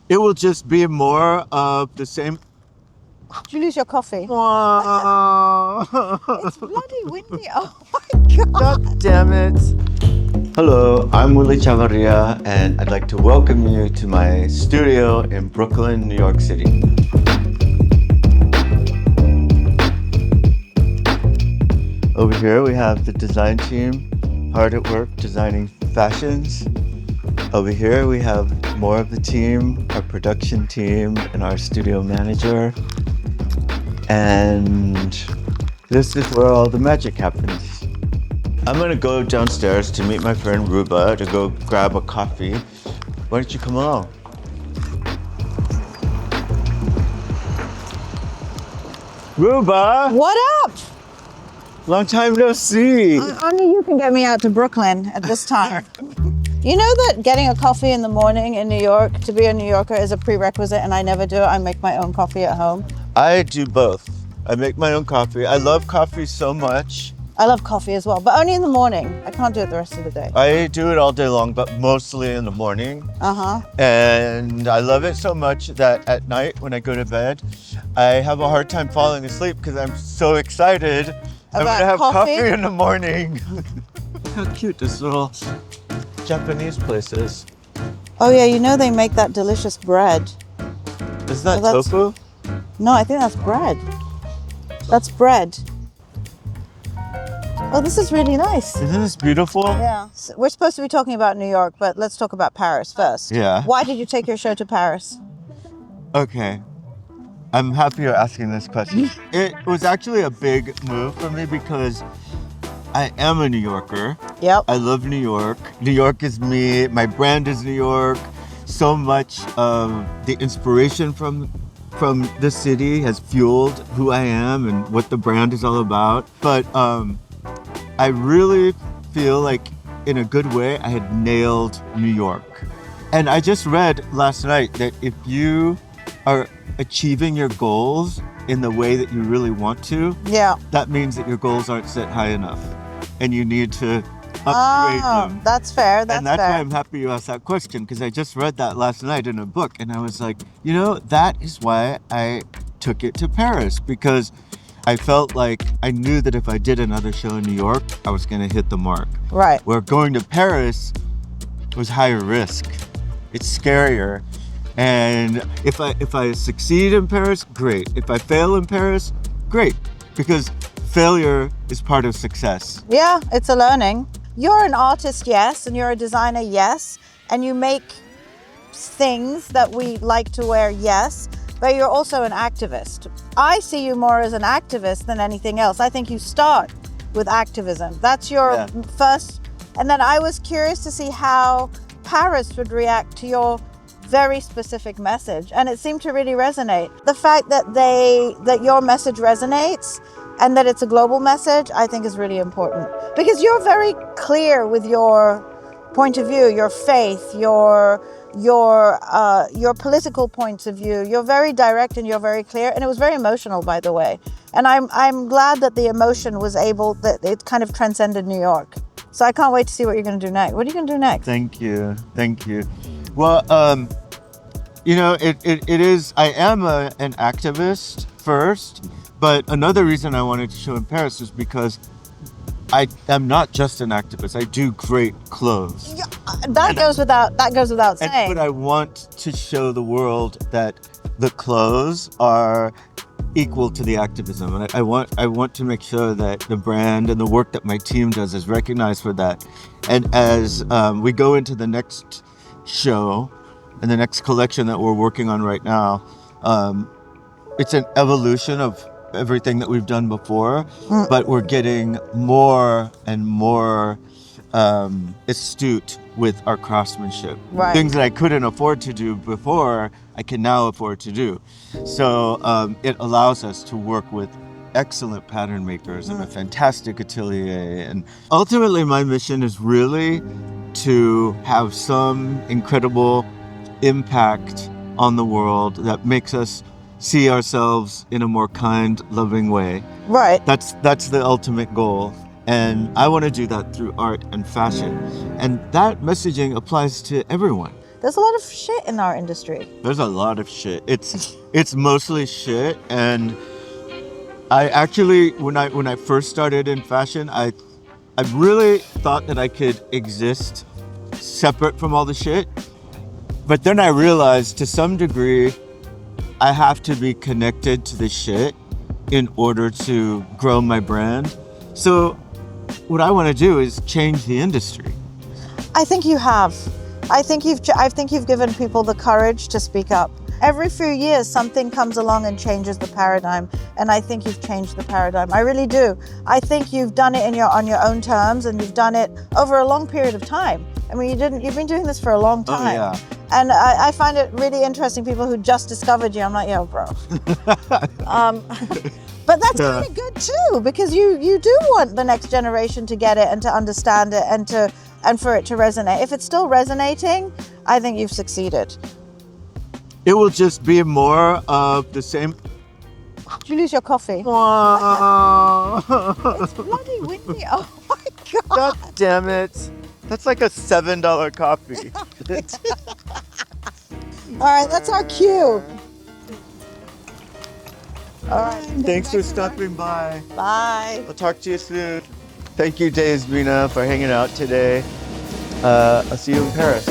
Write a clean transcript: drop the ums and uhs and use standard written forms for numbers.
It will just be more of the same. Did you lose your coffee? It's bloody windy. Oh my God. God damn it. Hello, I'm Willy Chavarria, and I'd like to welcome you to my studio in Brooklyn, New York City. Over here we have the design team, hard at work designing fashions. Over here we have more of the team, our production team and our studio manager. And this is where all the magic happens. I'm gonna go downstairs to meet my friend Ruba to go grab a coffee. Why don't you come along? Ruba! What up? Long time no see. Only you can get me out to Brooklyn at this time. You know that getting a coffee in the morning in New York, to be a New Yorker, is a prerequisite, and I never do it. I make my own coffee at home. I do both. I make my own coffee. I love coffee so much. I love coffee as well, but only in the morning. I can't do it the rest of the day. I do it all day long, but mostly in the morning. And I love it so much that at night when I go to bed, I have a hard time falling asleep because I'm so excited. I'm gonna have coffee in the morning. Look how cute this little Japanese place is. Oh yeah, you know they make that delicious bread. Is that tofu? No, I think that's bread. That's bread. Oh, this is really nice. Isn't this beautiful? Yeah. So we're supposed to be talking about New York, but let's talk about Paris first. Yeah. Why did you take your show to Paris? Okay. I'm happy you're asking this question. It was actually a big move for me because I am a New Yorker. Yep. I love New York. New York is me. My brand is New York. So much of the inspiration from the city has fueled who I am and what the brand is all about. But I really feel like, in a good way, I had nailed New York. And I just read last night that if you are achieving your goals in the way that you really want to, that means that your goals aren't set high enough and you need to upgrade them. That's fair. And that's why I'm happy you asked that question, because I just read that last night in a book and I was like, you know, that is why I took it to Paris, because I felt like I knew that if I did another show in New York, I was going to hit the mark. Right. Where going to Paris was higher risk. It's scarier. And if I succeed in Paris, great. If I fail in Paris, great. Because failure is part of success. Yeah, it's a learning. You're an artist, yes, and you're a designer, yes, and you make things that we like to wear, yes, but you're also an activist. I see you more as an activist than anything else. I think you start with activism. That's your first, and then I was curious to see how Paris would react to your very specific message, and it seemed to really resonate. The fact that your message resonates and that it's a global message, I think is really important, because you're very clear with your point of view, your faith, your political points of view. You're very direct and you're very clear, and it was very emotional, by the way. And I'm glad that the emotion that it kind of transcended New York. So I can't wait to see what you're going to do next. What are you going to do next? Thank you. Well, you know, it is, I am an activist first, but another reason I wanted to show in Paris is because I am not just an activist. I do great clothes. Yeah, that goes without saying. But I want to show the world that the clothes are equal to the activism, and I want to make sure that the brand and the work that my team does is recognized for that. And as we go into the next show and the next collection that we're working on right now, it's an evolution of everything that we've done before, but we're getting more and more astute with our craftsmanship. Right. Things that I couldn't afford to do before, I can now afford to do. So it allows us to work with excellent pattern makers and a fantastic atelier. And ultimately, my mission is really to have some incredible impact on the world that makes us see ourselves in a more kind, loving way. Right. That's the ultimate goal. And I want to do that through art and fashion. And that messaging applies to everyone. There's a lot of shit in our industry. There's a lot of shit. It's mostly shit, and I actually when I first started in fashion, I really thought that I could exist separate from all the shit. But then I realized to some degree I have to be connected to the shit in order to grow my brand. So what I want to do is change the industry. I think you have. I think you've given people the courage to speak up. Every few years, something comes along and changes the paradigm, and I think you've changed the paradigm. I really do. I think you've done it on your own terms, and you've done it over a long period of time. I mean, you've been doing this for a long time. Oh, yeah. And I find it really interesting, people who just discovered you. I'm like, yo, bro. But that's kind of good too, because you do want the next generation to get it and to understand it and for it to resonate. If it's still resonating, I think you've succeeded. It will just be more of the same. Did you lose your coffee? It's bloody windy. Oh my God. God damn it. That's like a $7 coffee. All right, that's our cue. All right. Thanks for stopping by. Bye. I'll talk to you soon. Thank you, Dazed MENA, for hanging out today. I'll see you in Paris.